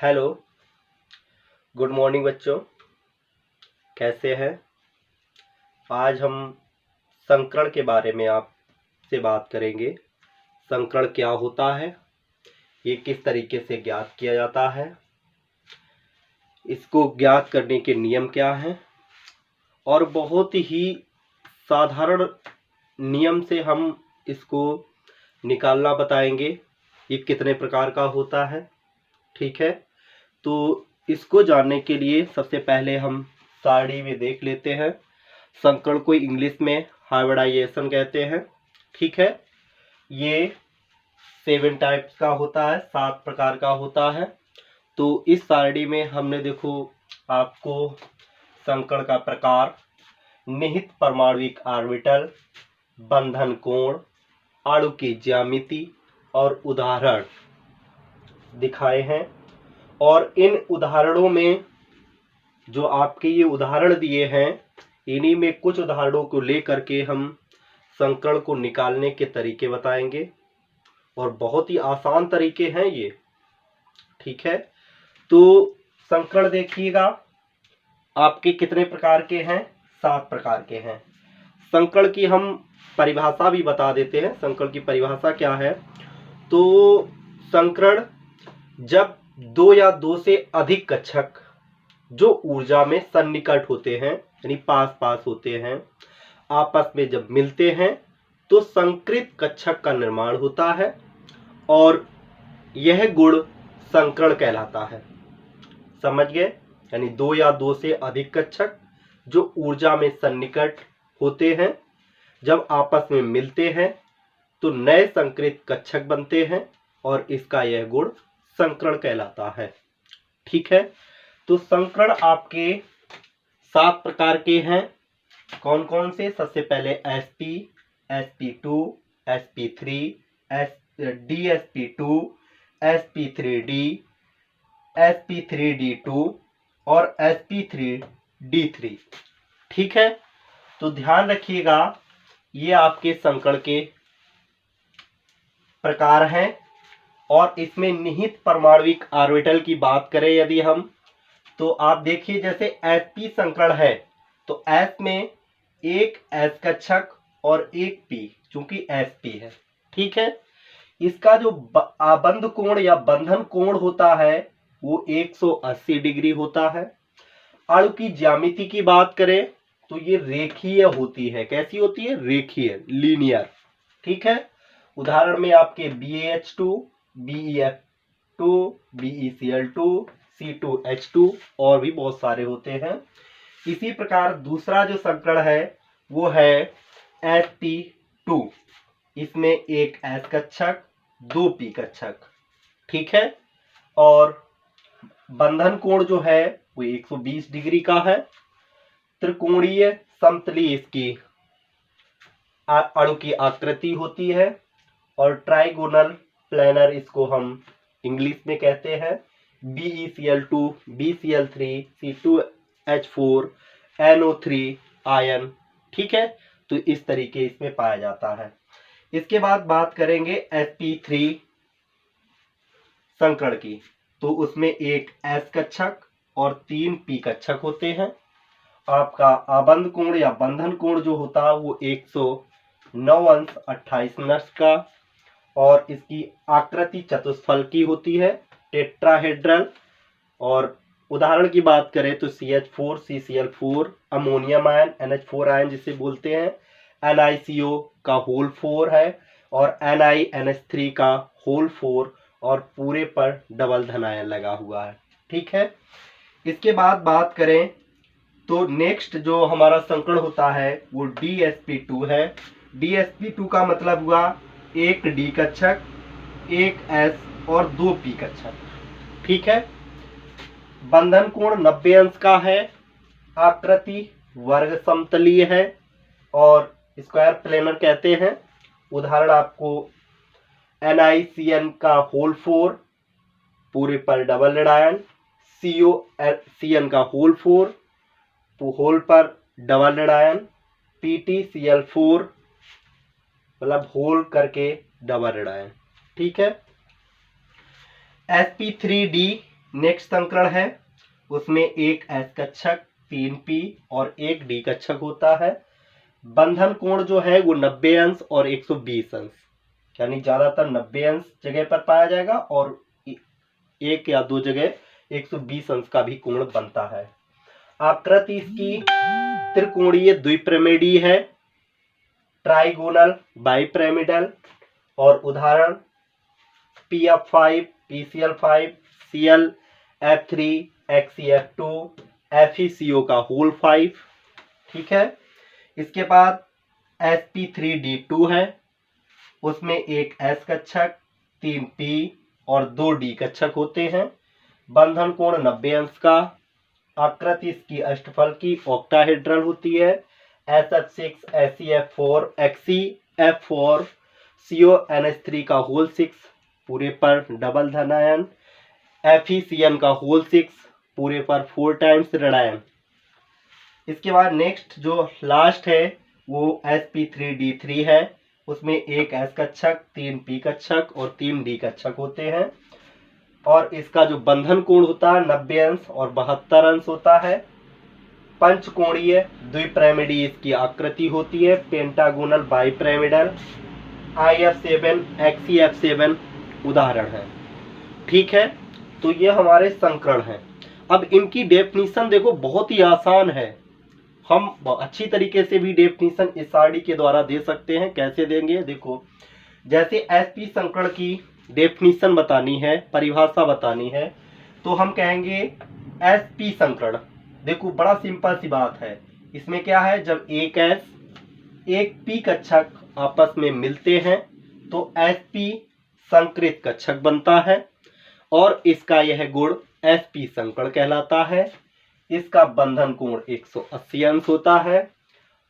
Hello, good morning बच्चों। कैसे हैं? आज हम संकरण के बारे में आपसे बात करेंगे। संकरण क्या होता है, ये किस तरीके से ज्ञात किया जाता है, इसको ज्ञात करने के नियम क्या हैं और बहुत ही साधारण नियम से हम इसको निकालना बताएंगे। ये कितने प्रकार का होता है, ठीक है। तो इसको जानने के लिए सबसे पहले हम सारणी में देख लेते हैं। संकरण को इंग्लिश में हाइब्रिडाइजेशन कहते हैं, ठीक है। ये 7 टाइप्स का होता है, 7 प्रकार का होता है। तो इस सारणी में हमने देखो आपको संकरण का प्रकार, निहित परमाणुविक ऑर्बिटल, बंधन कोण, अणु की ज्यामिति और उदाहरण दिखाए हैं। और इन उदाहरणों में जो आपके ये उदाहरण दिए हैं, इन्हीं में कुछ उदाहरणों को लेकर के हम संकरण को निकालने के तरीके बताएंगे और बहुत ही आसान तरीके हैं ये, ठीक है। तो संकरण देखिएगा, आपके कितने प्रकार के हैं? 7 प्रकार के हैं। संकरण की हम परिभाषा भी बता देते हैं। संकरण की परिभाषा क्या है? तो संकरण जब 2 या 2 से अधिक कक्षक जो ऊर्जा में सन्निकट होते हैं, यानी पास पास होते हैं, आपस में जब मिलते हैं तो संकृत कक्षक का निर्माण होता है और यह गुण संकरण कहलाता है। समझ गए? यानी 2 या 2 से अधिक कक्षक जो ऊर्जा में सन्निकट होते हैं, जब आपस में मिलते हैं तो नए संकृत कक्षक बनते हैं और इसका यह गुण संकरण कहलाता है, ठीक है। तो संकरण आपके 7 प्रकार के हैं। कौन कौन से? सबसे पहले sp, sp2, sp3, dsp2, sp3d, sp3d2 और sp3d3, ठीक है। तो ध्यान रखिएगा, ये आपके संकरण के प्रकार हैं। और इसमें निहित परमाणुविक ऑर्बिटल की बात करें यदि हम, तो आप देखिए जैसे sp संकरण है तो s में एक s कक्षक और एक p, चूंकि sp है, ठीक है। इसका जो आबंध कोण या बंधन कोण होता है वो 180 डिग्री होता है। अणु की ज्यामिति की बात करें तो ये रेखीय होती है। कैसी होती है? रेखीय, लीनियर, ठीक है। उदाहरण में आपके BaH2, BeF2, BeCl2, C2H2 और भी बहुत सारे होते हैं। इसी प्रकार दूसरा जो संकरण है वो है sp2। इसमें एक S कक्षक, 2 p कक्षक, ठीक है। और बंधन कोण जो है वो 120 डिग्री का है। त्रिकोणीय समतली इसकी अणु की आकृति होती है और ट्राइगोनल प्लेनर इसको हम इंग्लिश में कहते हैं। BeCl2, BCl3, C2H4, NO3 ion, ठीक है। तो इस तरीके इसमें पाया जाता है। इसके बाद बात करेंगे sp3 संकरण की, तो उसमें एक S कक्षक और 3 p कक्षक होते हैं। आपका आबंध कोण या बंधन कोण जो होता है वो 109°28' का और इसकी आकृति चतुष्फल की होती है, टेट्राहेड्रल। और उदाहरण की बात करें तो CH4, CCl4, ammonium ion, NH4 ion जिसे बोलते हैं, NiCO का होल 4 है और NiNH3 का होल 4 और पूरे पर डबल धन आयन लगा हुआ है, ठीक है। इसके बाद बात करें तो नेक्स्ट जो हमारा संकरण होता है वो DsP2 है। DsP2 का मतलब हुआ एक D कक्षक, एक S और 2 P कक्षक, ठीक है। बंधन कोण 90° का है, आकृति वर्ग समतलीय है और स्क्वायर प्लेनर कहते हैं। उदाहरण आपको NiCN का होल 4 पूरे पर डबल ऋण आयन, COCN का होल 4 होल पर डबल ऋण आयन, PtCl4 मतलब होल करके डबल ऋण आयन, ठीक है। sp3d नेक्स्ट संकरण है, उसमें एक एस कक्षक, 3 पी और एक डी कक्षक होता है। बंधन कोण जो है वो 90 अंश और 120 अंश, यानी ज्यादातर 90 अंश जगह पर पाया जाएगा और एक या दो जगह 120 अंश का भी कोण बनता है। आकृति इसकी त्रिकोणीय द्विपिरामिडीय है, ट्राइगोनल बाइपिरामिडल। और उदाहरण PF5, PCl5, ClF3, XeF2, FeCO का होल 5। ठीक है। इसके बाद sp3d2 है, उसमें एक S कक्षक, 3 P और 2 D कक्षक होते हैं। बंधन कोण 90 अंश का। आकृति इसकी अष्टफल की ऑक्टाहेड्रल होती है। SF6, SeF4, XeF4, CONH3 का होल 6 पूरे पर डबल धनायन, FeCN का होल 6 पूरे पर 4 टाइम्स ऋणायन। इसके बाद नेक्स्ट जो लास्ट है वो sp3d3 है, उसमें एक S कक्षक, 3 P कक्षक और 3 D कक्षक होते हैं। और इसका जो बंधन कोण होता है 90 अंश और 72 अंश होता है। पंचकोणीय द्विपिरामिडीय इसकी आकृति होती है, पेंटागोनल बाइपिरामिडल। IF7, XeF7 उदाहरण है। ठीक है, तो ये हमारे संकरण हैं। अब इनकी डेफिनेशन देखो बहुत ही आसान है, हम अच्छी तरीके से भी डेफिनेशन इस आरडी के द्वारा दे सकते हैं। कैसे देंगे देखो, जैसे एसपी संकरण की डेफिनेशन बतानी है, परिभाषा बतानी है, तो हम कहेंगे एसपी संकरण। देखो बड़ा सिंपल सी बात है, इसमें क्या है, जब एक एस एक पी कक्षक आपस में मिलते हैं तो एसपी संकृत कक्षक बनता है और इसका यह गुण एसपी संकरण कहलाता है। इसका बंधन कोण 180 अंश होता है।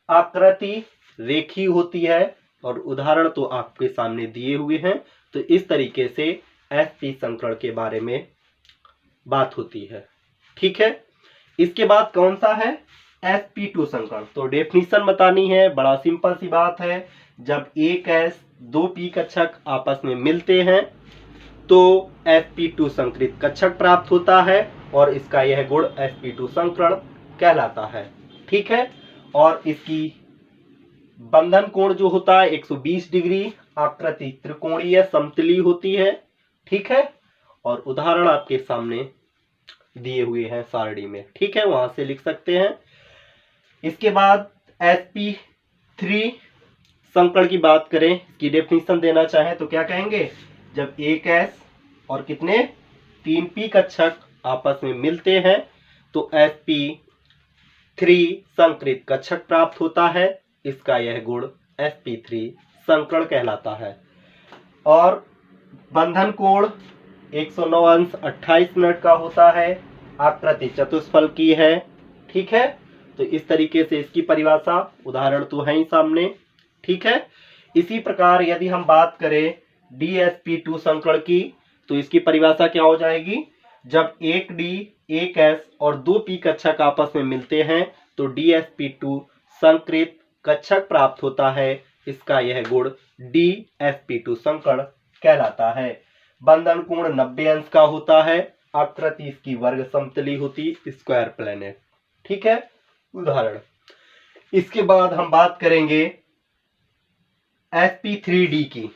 आकृति रेखीय होती है और उदाहरण तो आपके सामने दिए हुए हैं। तो इस तरीके से एसपी संकरण के बारे में बात होती है। ठीक है, इसके बाद कौन सा है, sp2 संकरण। तो डेफिनेशन बतानी है, बड़ा सिंपल सी बात है, जब एक एस दो पी कक्षक आपस में मिलते हैं तो sp2 संकृत कक्षक प्राप्त होता है और इसका यह गुण sp2 संकरण कहलाता है। ठीक है, और इसकी बंधन कोण जो होता है 120 डिग्री, आकृति त्रिकोणीय समतली होती है। ठीक है, और उदाहरण आपके सामने दिए हुए हैं सारणी में। ठीक है, वहां से लिख सकते हैं। इसके बाद sp3 संकरण की बात करें, इसकी डेफिनेशन देना चाहें तो क्या कहेंगे, जब एक एस और कितने 3 पी कक्षक आपस में मिलते हैं तो sp3 संकृत कक्षक प्राप्त होता है। इसका यह गुण sp3 संकरण कहलाता है। और बंधन कोण 109 अंश 28 मिनट का होता है। आकृति चतुष्फल की है। ठीक है, तो इस तरीके से इसकी परिभाषा, उदाहरण तो है ही सामने। ठीक है, इसी प्रकार यदि हम बात करें DSP2 संकरण की तो इसकी परिभाषा क्या हो जाएगी, जब एक डी एक एस और दो पी कक्षक आपस में मिलते हैं तो DSP2 संकृत कक्षक प्राप्त होता है। इसका यह गुण DSP2 संकरण कहलाता है। बंधन कोण 90 अंश का होता है। आकृति इसकी वर्ग समतली होती, स्क्वायर प्लेनेट। ठीक है, उदाहरण। इसके बाद हम बात करेंगे sp3d की,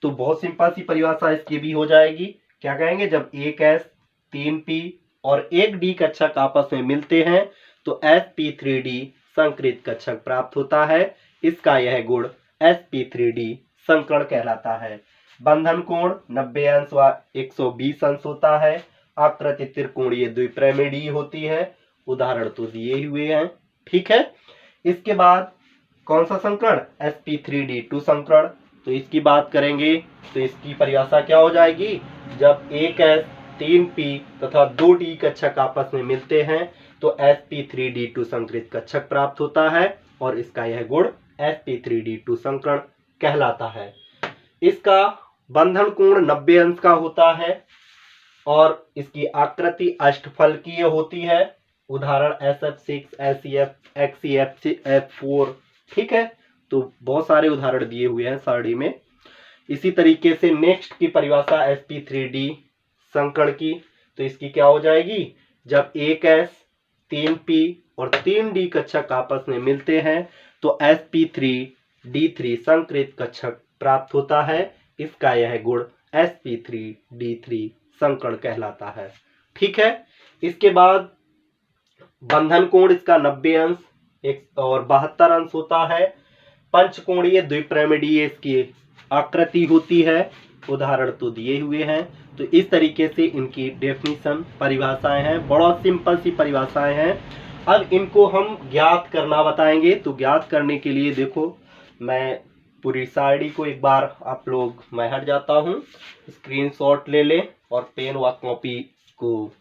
तो बहुत सिंपल सी परिभाषा इसकी भी हो जाएगी। क्या कहेंगे, जब एक एस 3 पी और एक डी कक्षक आपस में मिलते हैं तो sp3d संकृत कक्षक प्राप्त होता है। इसका यह गुण sp3d संकरण कहलाता है। बंधन कोण 90 अंश व 120 अंश होता है। आकृति त्रिकोणीय द्विपिरामिडीय होती है। उदाहरण तो दिए हुए हैं। ठीक है, इसके बाद कौन सा संकरण, sp3d2 संकरण। तो इसकी बात करेंगे तो इसकी परिभाषा क्या हो जाएगी, जब एक एस 3 पी तथा 2 डी कक्षक आपस में मिलते हैं तो sp3d2 संकृत कक्षक प्राप्त होता है और इसका यह गुण sp3d2 संकरण कहलाता है। इसका बंधन कोण 90 अंश का होता है और इसकी आकृति अष्टफलकीय होती है। उदाहरण SF6, SeF, XeF4। ठीक है, तो बहुत सारे उदाहरण दिए हुए हैं सारणी में। इसी तरीके से नेक्स्ट की परिभाषा sp3d संकरण की, तो इसकी क्या हो जाएगी, जब 1s 3p और 3d कक्षक आपस में मिलते हैं तो sp3d3 संकृत कक्षक प्राप्त होता है। इसका यह गुण sp3d3 संकर्ण कहलाता है। ठीक है। इसके बाद बंधन कोण इसका 90 अंश और 72 अंश होता है। पंचकोणीय द्विपिरामिडीय इसकी आकृति होती है। उदाहरण तो दिए हुए हैं। तो इस तरीके से इनकी डेफिनेशन परिभाषाएं हैं, बहुत सिंपल सी परिभाषाएं हैं। अब इनको हम ज्ञात करना बताएंगे। तो ज्ञात करने के लिए देखो, मैं पूरी सारणी को एक बार आप लोग, मैं हट जाता हूँ, स्क्रीनशॉट ले लें और पेन व कॉपी को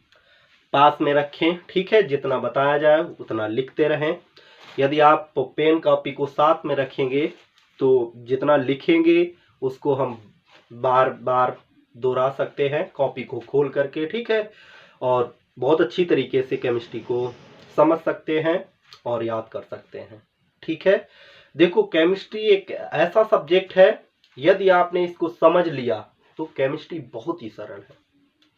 पास में रखें। ठीक है, जितना बताया जाए उतना लिखते रहें। यदि आप पेन कॉपी को साथ में रखेंगे तो जितना लिखेंगे उसको हम बार बार दोहरा सकते हैं कॉपी को खोल करके। ठीक है, और बहुत अच्छी तरीके से केमिस्ट्री को समझ सकते हैं और याद कर सकते हैं। ठीक है, देखो केमिस्ट्री एक ऐसा सब्जेक्ट है, यदि आपने इसको समझ लिया तो केमिस्ट्री बहुत ही सरल है।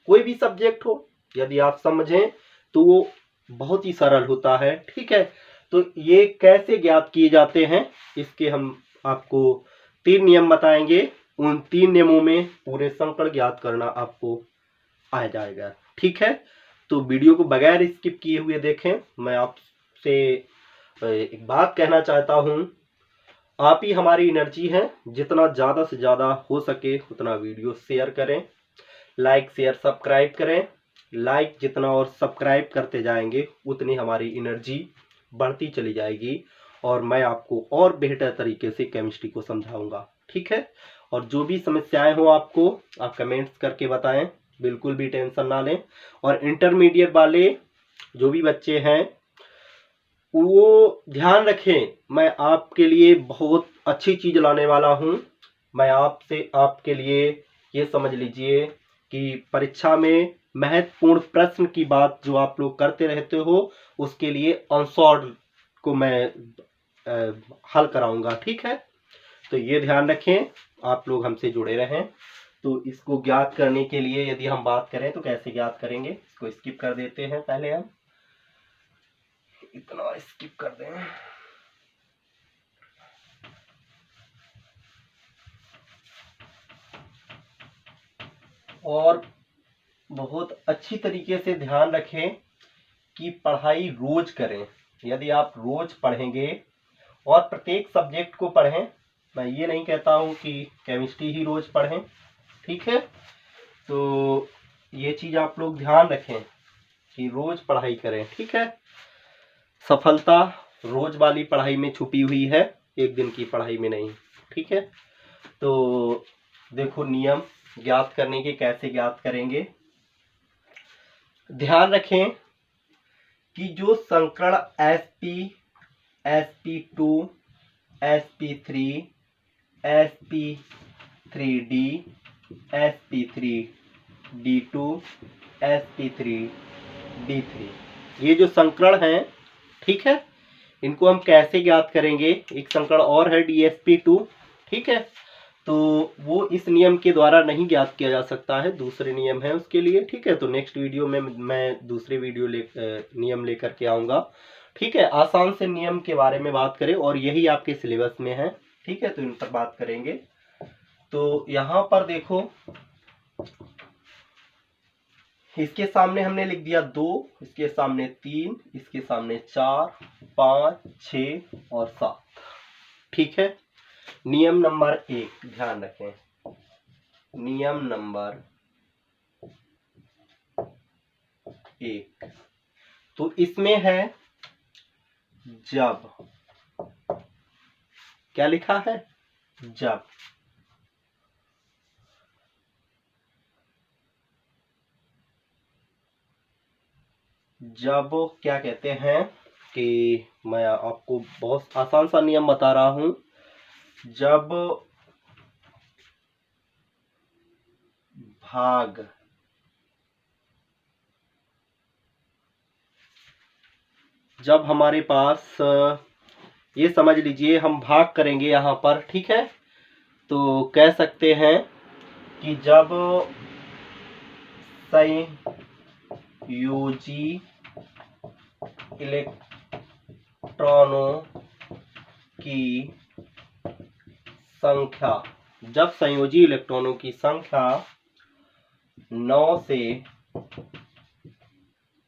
कोई भी सब्जेक्ट हो यदि आप समझें तो वो बहुत ही सरल होता है। ठीक है, तो ये कैसे ज्ञात किए जाते हैं, इसके हम आपको 3 नियम बताएंगे। उन 3 नियमों में पूरे संकर्ण ज्ञात करना आपको आ जाएगा। ठीक है, तो वीडियो को बगैर स्किप किए हुए देखें। मैं आपसे एक बात कहना चाहता हूं, आप ही हमारी एनर्जी है। जितना ज़्यादा से ज़्यादा हो सके उतना वीडियो शेयर करें, लाइक शेयर सब्सक्राइब करें। लाइक जितना और सब्सक्राइब करते जाएंगे उतनी हमारी एनर्जी बढ़ती चली जाएगी और मैं आपको और बेहतर तरीके से केमिस्ट्री को समझाऊंगा। ठीक है, और जो भी समस्याएं हो आपको, आप कमेंट्स करके बताएं, बिल्कुल भी टेंशन ना लें। और इंटरमीडिएट वाले जो भी बच्चे हैं वो ध्यान रखें, मैं आपके लिए बहुत अच्छी चीज लाने वाला हूं। मैं आपके लिए ये समझ लीजिए कि परीक्षा में महत्वपूर्ण प्रश्न की बात जो आप लोग करते रहते हो उसके लिए अनसॉल्व को मैं हल कराऊंगा। ठीक है, तो ये ध्यान रखें, आप लोग हमसे जुड़े रहें। तो इसको ज्ञात करने के लिए यदि हम बात करें तो कैसे ज्ञात करेंगे, इसको स्किप कर देते हैं। पहले हम इतना स्किप कर दें। और बहुत अच्छी तरीके से ध्यान रखें कि पढ़ाई रोज करें। यदि आप रोज पढ़ेंगे और प्रत्येक सब्जेक्ट को पढ़ें, मैं ये नहीं कहता हूं कि केमिस्ट्री ही रोज पढ़ें। ठीक है, तो ये चीज आप लोग ध्यान रखें कि रोज पढ़ाई करें। ठीक है, सफलता रोज वाली पढ़ाई में छुपी हुई है, एक दिन की पढ़ाई में नहीं। ठीक है, तो देखो नियम ज्ञात करने के कैसे ज्ञात करेंगे। ध्यान रखें कि जो संकर्ण sp sp2 sp3 sp3d sp3d2 sp3d3 ये जो संकर्ण हैं, ठीक है, इनको हम कैसे ज्ञात करेंगे। एक संकर्ण और है dsp2। ठीक है, तो वो इस नियम के द्वारा नहीं ज्ञात किया जा सकता है, दूसरे नियम है उसके लिए। ठीक है, तो नेक्स्ट वीडियो में मैं दूसरे वीडियो नियम लेकर के आऊँगा। ठीक है, आसान से नियम के बारे में बात करें और यही आपके सिलेबस में है। ठीक है, तो इन पर बात करेंगे। तो यहाँ पर देखो, इसके सामने हमने लिख दिया 2, इसके सामने 3, इसके सामने 4, 5, 6 और 7। ठीक है, नियम नंबर 1 ध्यान रखें। नियम नंबर 1, तो इसमें है जब, क्या लिखा है, जब क्या कहते हैं कि मैं आपको बहुत आसान सा नियम बता रहा हूं। जब भाग जब हमारे पास ये समझ लीजिए हम भाग करेंगे यहाँ पर। ठीक है, तो कह सकते हैं कि जब संयोजी इलेक्ट्रॉनों की संख्या, जब संयोजी इलेक्ट्रॉनों की संख्या 9 से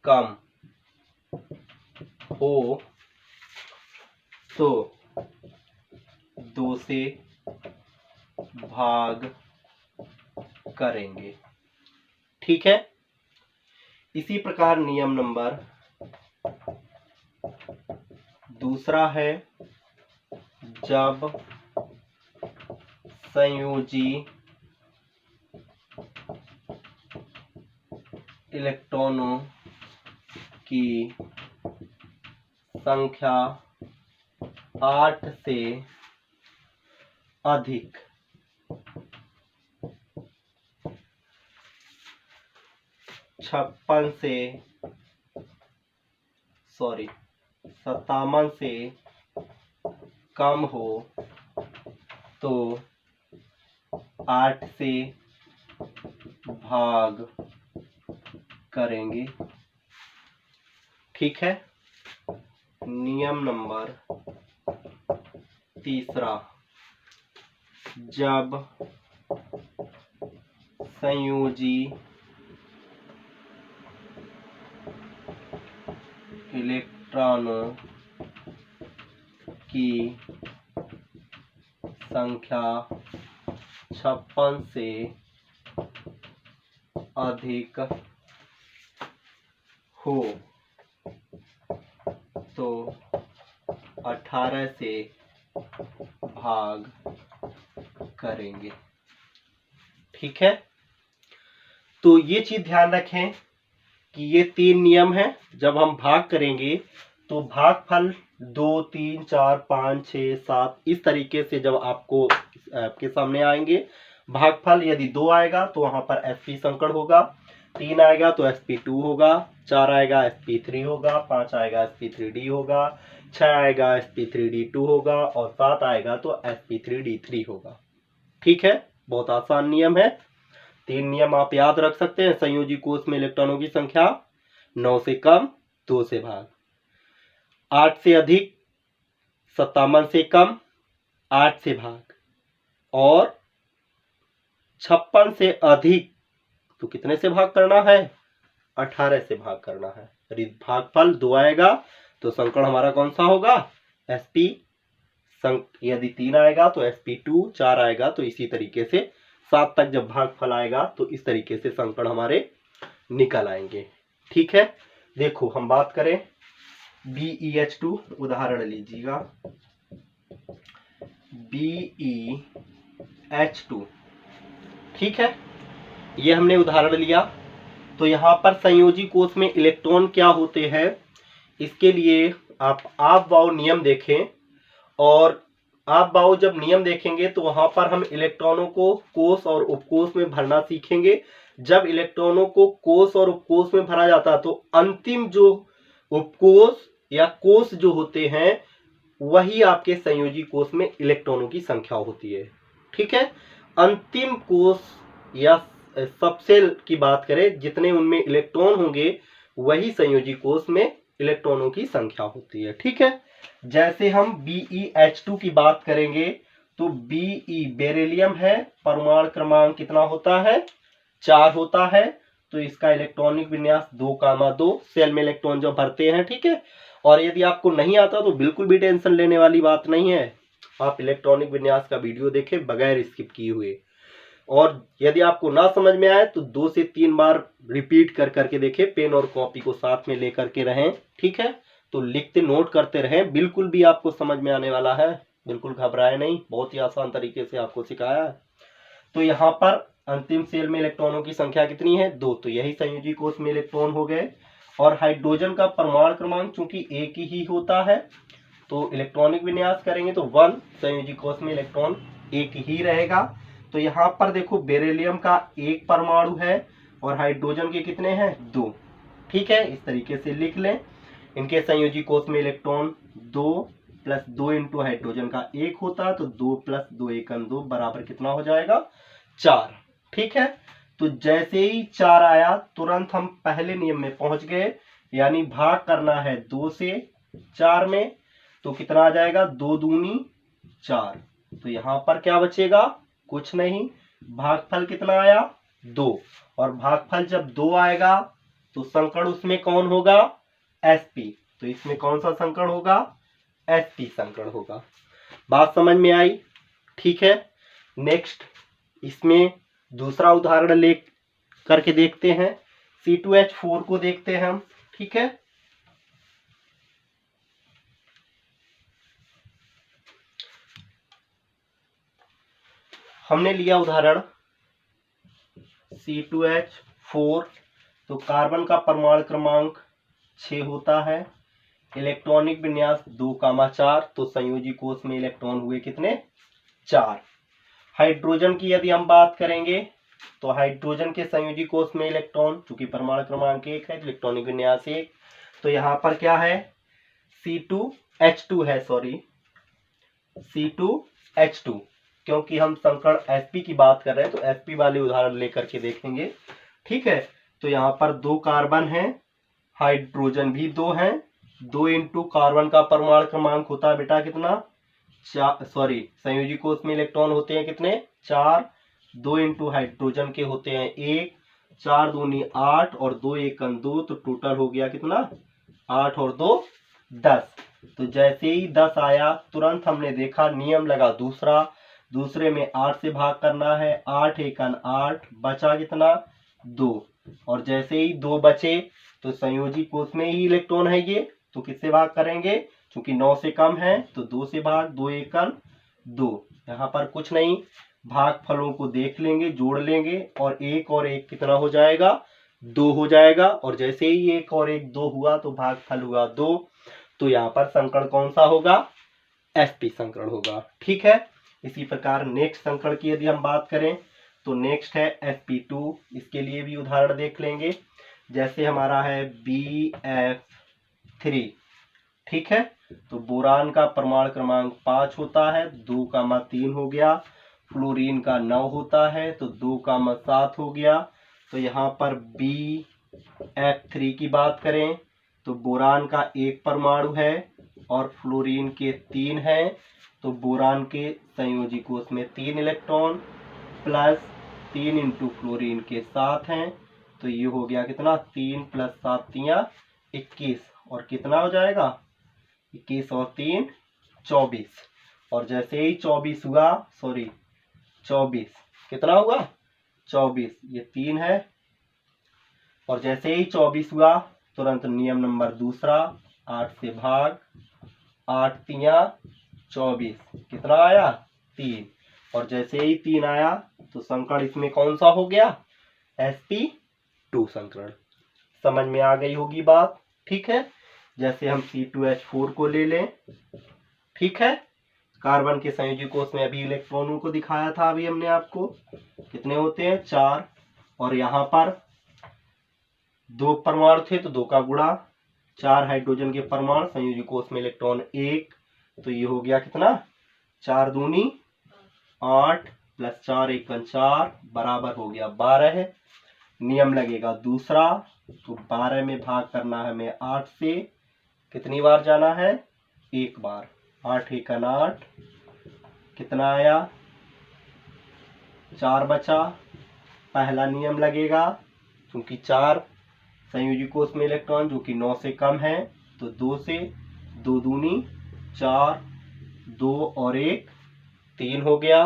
कम हो तो 2 से भाग करेंगे। ठीक है। इसी प्रकार नियम नंबर दूसरा है, जब संयोजी इलेक्ट्रॉनों की संख्या 8 से अधिक 57 से कम हो तो 8 से भाग करेंगे। ठीक है। नियम नंबर तीसरा, जब संयोजी इलेक्ट्रॉनों की संख्या 56 से अधिक हो तो 18 से भाग करेंगे। ठीक है। तो ये चीज ध्यान रखें कि ये 3 नियम हैं। जब हम भाग करेंगे तो भागफल 2, 3, 4, 5, 6, 7 इस तरीके से जब आपके सामने आएंगे, भागफल यदि 2 आएगा तो वहां पर sp संकड़ होगा, 3 आएगा तो sp2 होगा, 4 आएगा sp3 होगा, 5 आएगा sp3d होगा, 6 आएगा sp3d2 होगा और 7 आएगा तो sp3d3 होगा। ठीक है। बहुत आसान नियम है। 3 नियम आप याद रख सकते हैं। संयोजी कोष में इलेक्ट्रॉनों की संख्या 9 से कम 2 से भाग, 8 से अधिक 57 से कम 8 से भाग और 56 से अधिक तो कितने से भाग करना है? 18 से भाग करना है। यदि भागफल 2 आएगा तो संकड़ हमारा कौन सा होगा? sp। यदि 3 आएगा तो sp2, 4 आएगा तो इसी तरीके से 7 तक जब भागफल आएगा तो इस तरीके से संकड़ हमारे निकल आएंगे। ठीक है। देखो हम बात करें BeH2, उदाहरण लीजिएगा BeH2। ठीक है। ये हमने उदाहरण लिया। तो यहाँ पर संयोजी कोष में इलेक्ट्रॉन क्या होते हैं, इसके लिए आप बाउ नियम देखें। और आप बाउ जब नियम देखेंगे तो वहां पर हम इलेक्ट्रॉनों को कोष और उपकोष में भरना सीखेंगे। जब इलेक्ट्रॉनों को कोष और उपकोष में भरा जाता है तो अंतिम जो उपकोष या कोष जो होते हैं वही आपके संयोजी कोष में इलेक्ट्रॉनों की संख्या होती है। ठीक है। अंतिम कोष या सबसेल की बात करें, जितने उनमें इलेक्ट्रॉन होंगे वही संयोजी कोष में इलेक्ट्रॉनों की संख्या होती है। ठीक है। जैसे हम BeH2 की बात करेंगे तो Be बेरिलियम है, परमाणु क्रमांक कितना होता है? 4 होता है। तो इसका इलेक्ट्रॉनिक विन्यास 2,2 सेल में इलेक्ट्रॉन जो भरते हैं। ठीक है। और यदि आपको नहीं आता तो बिल्कुल भी टेंशन लेने वाली बात नहीं है, आप इलेक्ट्रॉनिक विन्यास का वीडियो देखें बगैर स्किप किए हुए। और यदि आपको ना समझ में आए तो 2 से 3 बार रिपीट करके देखें, पेन और कॉपी को साथ में लेकर के रहें। ठीक है। तो लिखते नोट करते रहें, बिल्कुल भी आपको समझ में आने वाला है। बिल्कुल घबराए नहीं, बहुत ही आसान तरीके से आपको सिखाया है। तो यहाँ पर अंतिम सेल में इलेक्ट्रॉनों की संख्या कितनी है? 2। तो यही संयोजी कोष में इलेक्ट्रॉन हो गए। और हाइड्रोजन का परमाणु क्रमांक चूंकि एक ही होता है तो इलेक्ट्रॉनिक विन्यास करेंगे तो 1, संयोजी कोष में इलेक्ट्रॉन एक ही रहेगा। तो यहाँ पर देखो बेरिलियम का 1 परमाणु है और हाइड्रोजन के कितने हैं? 2। ठीक है। इस तरीके से लिख लें। इनके संयोजी कोष में इलेक्ट्रॉन 2 + 2 इंटू हाइड्रोजन का 1 होता है तो 2 + 2 = 2 बराबर कितना हो जाएगा? 4। ठीक है। तो जैसे ही 4 आया तुरंत हम पहले नियम में पहुंच गए, यानी भाग करना है 2 से 4 में, तो कितना आ जाएगा 2 दूनी 4। तो यहां पर क्या बचेगा, कुछ नहीं, भागफल कितना आया 2, और भागफल जब 2 आएगा तो संकड़ उसमें कौन होगा, sp। तो इसमें कौन सा संकड़ होगा, sp संकड़ होगा। बात समझ में आई, ठीक है। नेक्स्ट इसमें दूसरा उदाहरण ले करके देखते हैं, C2H4 को देखते हैं हम, ठीक है। हमने लिया उदाहरण C2H4, तो कार्बन का परमाणु क्रमांक 6 होता है, इलेक्ट्रॉनिक विन्यास 2,4, तो संयोजी कोष में इलेक्ट्रॉन हुए कितने, 4। हाइड्रोजन की यदि हम बात करेंगे तो हाइड्रोजन के संयोजी कोष में इलेक्ट्रॉन, चूंकि परमाणु क्रमांक 1 है, इलेक्ट्रॉनिक विन्यास 1, तो यहां पर क्या है C2H2 है, सॉरी C2H2, क्योंकि हम संकड़ sp की बात कर रहे हैं तो sp वाले उदाहरण लेकर के देखेंगे, ठीक है। तो यहाँ पर 2 कार्बन हैं, हाइड्रोजन भी 2 हैं, 2 इंटू कार्बन का परमाणु क्रमांक होता है बेटा कितना, सॉरी संयोजी कोष में इलेक्ट्रॉन होते हैं कितने, 4, 2 इंटू हाइड्रोजन के होते हैं 1, 4 दूनी 8 और 2 एकम 2, तो टोटल हो गया कितना 8 और 2 10। तो जैसे ही 10 आया तुरंत हमने देखा नियम लगा दूसरे में 8 से भाग करना है, 8 एकम 8, बचा कितना 2, और जैसे ही 2 बचे तो संयोजी कोष में ही इलेक्ट्रॉन है ये, तो किससे भाग करेंगे, चूंकि 9 से कम है तो 2 से भाग, 2 एकम 2। यहाँ पर कुछ नहीं, भाग फलों को देख लेंगे, जोड़ लेंगे, और 1 और 1 कितना हो जाएगा 2 हो जाएगा, और जैसे ही 1 और 1 2 हुआ तो भाग फल हुआ 2। तो यहाँ पर संकड़ कौन सा होगा, sp संकड़ होगा, ठीक है। इसी प्रकार नेक्स्ट संकड़ की यदि हम बात करें तो नेक्स्ट है sp2, इसके लिए भी उदाहरण देख लेंगे। जैसे हमारा है BF3, ठीक है, तो बोरान का परमाणु क्रमांक 5 होता है, 2,3 हो गया, फ्लोरीन का 9 होता है तो 2,7 हो गया। तो यहाँ पर BF3 की बात करें तो बोरान का 1 परमाणु है और फ्लोरीन के 3 हैं, तो बोरान के संयोजी कोष में 3 इलेक्ट्रॉन प्लस 3 इंटू फ्लोरीन के 7 हैं, तो ये हो गया कितना 3 प्लस 7 21, और कितना हो जाएगा 21 और 3 24, और जैसे ही 24 हुआ, सॉरी 24 कितना हुआ 24, ये 3 है, और जैसे ही 24 हुआ तुरंत नियम नंबर दूसरा, 8 से भाग, 8 3 24, कितना आया 3, और जैसे ही 3 आया तो संकड़ इसमें कौन सा हो गया, sp2 संकड़। समझ में आ गई होगी बात, ठीक है। जैसे हम C2H4 को ले लें, ठीक है, कार्बन के संयोजी कोष में अभी इलेक्ट्रॉनों को दिखाया था, अभी हमने आपको कितने होते हैं 4, और यहाँ पर 2 परमाणु थे तो 2 का गुणा, 4 हाइड्रोजन के परमाणु, संयोजी कोष में इलेक्ट्रॉन 1, तो ये हो गया कितना 4 दूनी 8 प्लस 4 एकम 4 बराबर हो गया 12 है। नियम लगेगा दूसरा, तो 12 में भाग करना है हमें 8 से, कितनी बार जाना है 1 बार, 8 एकम 8, कितना आया 4 बचा। पहला नियम लगेगा, क्योंकि 4 संयोजी कोष में इलेक्ट्रॉन जो कि 9 से कम है, तो 2 से 2 दूनी 4, 2 और 1 3 हो गया,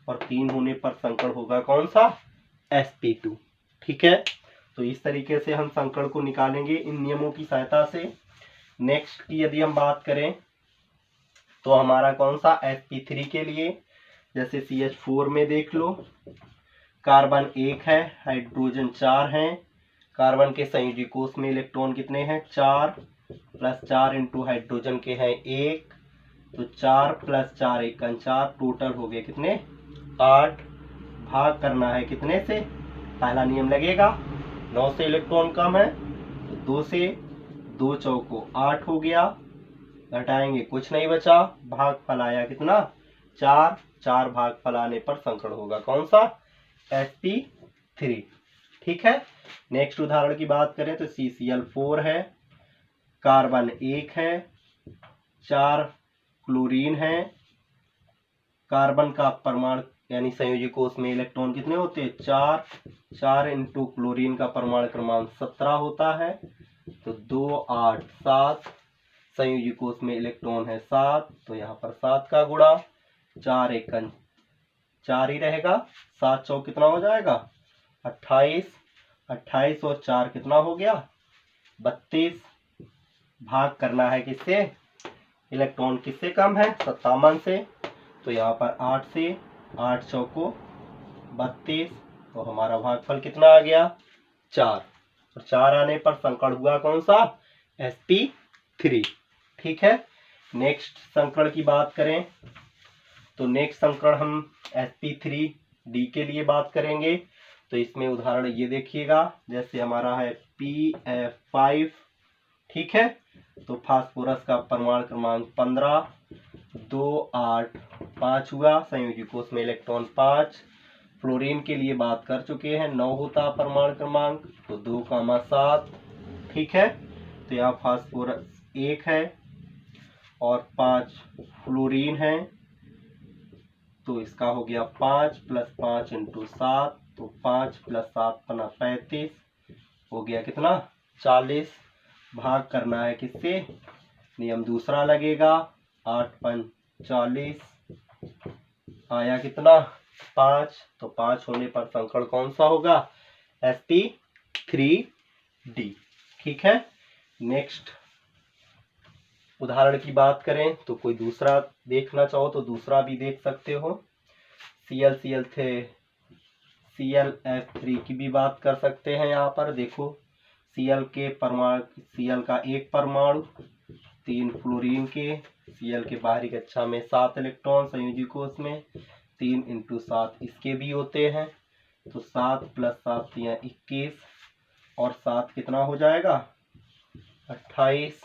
और 3 होने पर संकड़ होगा कौन सा sp2, ठीक है। तो इस तरीके से हम संकड़ को निकालेंगे इन नियमों की सहायता से। नेक्स्ट की यदि हम बात करें तो हमारा कौन सा sp3 के लिए, जैसे CH4 में देख लो, कार्बन 1 है, हाइड्रोजन 4 हैं, कार्बन के संयोजी कोष में इलेक्ट्रॉन कितने हैं 4, प्लस 4 इंटू हाइड्रोजन के हैं 1, तो 4 प्लस 4 एकम 4, टोटल हो गए कितने 8। भाग करना है कितने से, पहला नियम लगेगा 9 से इलेक्ट्रॉन कम है तो 2 से, 2 चौको 8 हो गया, घटाएंगे कुछ नहीं बचा, भाग फल आया कितना 4, 4 भाग फल आने पर संकड़ होगा कौन सा sp3, ठीक है। नेक्स्ट उदाहरण की बात करें तो CCl4 है, कार्बन 1 है, 4 क्लोरीन है, कार्बन का परमाणु यानी संयोजी कोष में इलेक्ट्रॉन कितने होते हैं 4, 4 इंटू क्लोरीन का परमाणु क्रमांक 17 होता है, तो 2 8 7, संयोजी कोष में इलेक्ट्रॉन है 7, तो यहाँ पर 7 का गुणा, 4 एकन 4 ही रहेगा, 7 चौक कितना हो जाएगा 28, 28 और 4 कितना हो गया 32, भाग करना है किससे, इलेक्ट्रॉन किससे कम है 57 से, तो यहाँ पर 8 से, 8 चौको 32, तो हमारा भागफल कितना आ गया 4, और 4 आने पर संकरण हुआ कौन सा sp3। ठीक है। नेक्स्ट संकरण की बात करें तो नेक्स्ट संकरण हम sp3d के लिए बात करेंगे। तो इसमें उदाहरण ये देखिएगा, जैसे हमारा है pf5, ठीक है, तो फास्फोरस का परमाणु क्रमांक 15, 2 8 5 हुआ, संयोजी कोष में इलेक्ट्रॉन 5। फ्लोरीन के लिए बात कर चुके हैं, 9 होता परमाणु क्रमांक, तो 2 7, ठीक है, तो यहाँ फास्फोरस 1 है और 5 फ्लोरीन है, तो इसका हो गया 5 + 5 × 7, तो 5 + 7 = 35, हो गया कितना 40, भाग करना है किससे, नियम दूसरा लगेगा, 8 × 5 = 40, आया कितना 5, तो 5 होने पर संकरण कौन सा होगा sp3d। ठीक है। नेक्स्ट उदाहरण की बात करें तो कोई दूसरा देखना चाहो तो दूसरा भी देख सकते हो, ClF3 की भी बात कर सकते हैं। यहाँ पर देखो Cl का एक परमाणु, 3 फ्लोरीन के, Cl के बाहरी कक्षा में 7 इलेक्ट्रॉन, संयोजी कोष में 3 × 7 इसके भी होते हैं, तो 7 + 7 = 21, और 7 कितना हो जाएगा 28,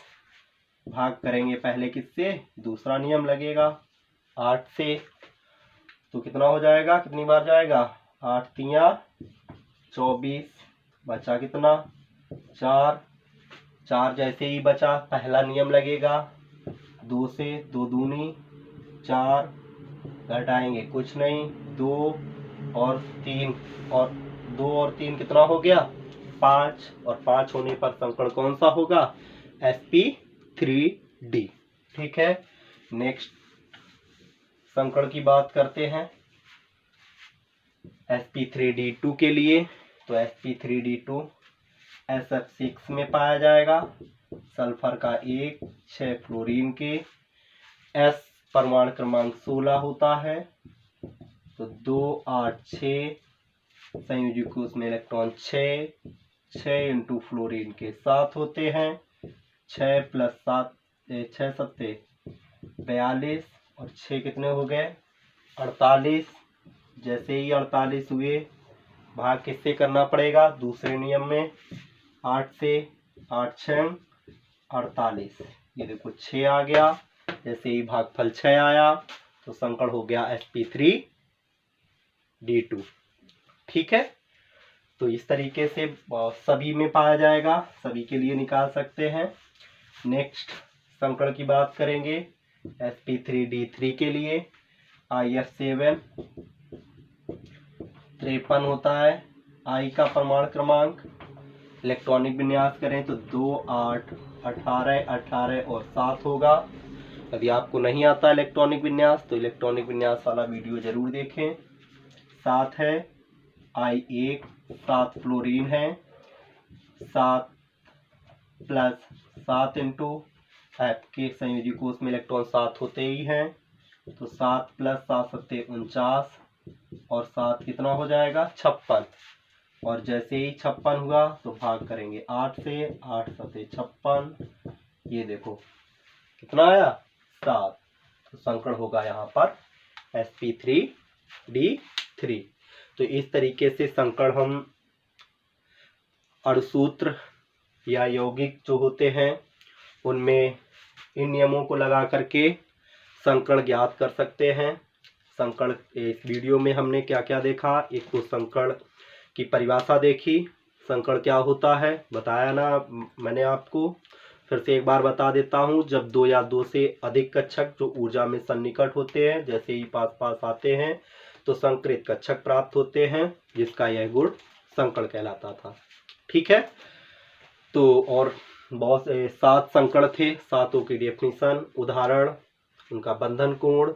भाग करेंगे पहले किससे, दूसरा नियम लगेगा 8 से, तो कितना हो जाएगा, कितनी बार जाएगा 8 × 3 = 24, बचा कितना 4, 4 जैसे ही बचा पहला नियम लगेगा, 2 से 2 दूनी 4, घटाएंगे कुछ नहीं 2 और 3, और 2 और 3 कितना हो गया 5, और 5 होने पर संकरण कौन सा होगा sp3d। ठीक है। नेक्स्ट संकरण की बात करते हैं sp3d2 के लिए। तो sp3d2 SF6 में पाया जाएगा, सल्फर का 1, 6 फ्लोरीन के, S परमाणु क्रमांक 16 होता है, तो 2 8 6, संयोजी कोष में इलेक्ट्रॉन 6, 6 × फ्लोरीन के 7 होते हैं, 6 + 7 6 7 42, और 6 कितने हो गए 48, जैसे ही 48 हुए भाग किससे करना पड़ेगा, दूसरे नियम में, 8 से, 8 × 6 = 48, ये देखो 6 आ गया, जैसे ही भागफल 6 आया तो संकरण हो गया sp3d2। ठीक है। तो इस तरीके से सभी में पाया जाएगा, सभी के लिए निकाल सकते हैं। नेक्स्ट संकरण की बात करेंगे sp3d3 के लिए। IF7 53 होता है, I का परमाणु क्रमांक, इलेक्ट्रॉनिक विन्यास करें तो 2 8 18 18 और 7 होगा। यदि आपको नहीं आता इलेक्ट्रॉनिक विन्यास तो इलेक्ट्रॉनिक विन्यास वाला वीडियो जरूर देखें। 7 है, I1 7 फ्लोरीन है, 7 + 7 × F के संयोजी कोष में इलेक्ट्रॉन 7 होते ही हैं, तो 7 + 7 = 49, और 7 कितना हो जाएगा 56, और जैसे ही 56 हुआ तो भाग करेंगे 8 से, 8 × 7 = 56, ये देखो कितना आया 7, तो संकरण होगा यहाँ पर sp3d3। तो इस तरीके से संकरण हम अणुसूत्र या यौगिक जो होते हैं उनमें इन नियमों को लगा करके संकरण ज्ञात कर सकते हैं। संकरण इस वीडियो में हमने क्या क्या देखा, एक तो संकरण की परिभाषा देखी, संकड़ क्या होता है बताया ना मैंने आपको। फिर से एक बार बता देता हूँ, जब दो या दो से अधिक कक्षक जो ऊर्जा में सन्निकट होते हैं, जैसे ही पास पास आते हैं तो संकृत कक्षक प्राप्त होते हैं, जिसका यह गुण संकड़ कहलाता था। ठीक है, तो और बहुत से 7 संकड़ थे, 7 की डेफिनेशन, उदाहरण, उनका बंधन कोण,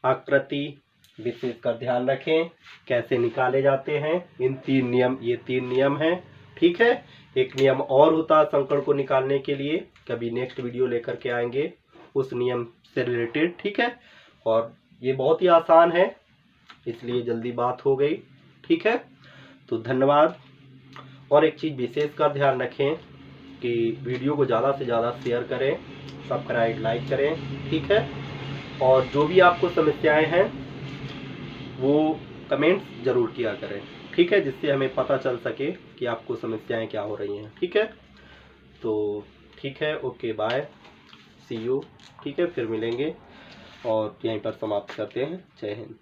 आकृति, विशेषकर ध्यान रखें कैसे निकाले जाते हैं। इन 3 नियम, ये 3 नियम हैं। ठीक है, एक नियम और होता है संकड़ को निकालने के लिए, कभी नेक्स्ट वीडियो लेकर के आएंगे उस नियम से रिलेटेड। ठीक है, और ये बहुत ही आसान है, इसलिए जल्दी बात हो गई। ठीक है, तो धन्यवाद। और एक चीज़ विशेष कर ध्यान रखें कि वीडियो को ज़्यादा से ज़्यादा शेयर करें, सब्सक्राइब लाइक करें। ठीक है, और जो भी आपको समस्याएं हैं वो कमेंट्स ज़रूर किया करें। ठीक है, जिससे हमें पता चल सके कि आपको समस्याएं क्या हो रही हैं। ठीक है, तो ठीक है, ओके बाय, सी यू। ठीक है, फिर मिलेंगे और यहीं पर समाप्त करते हैं। जय हिंद।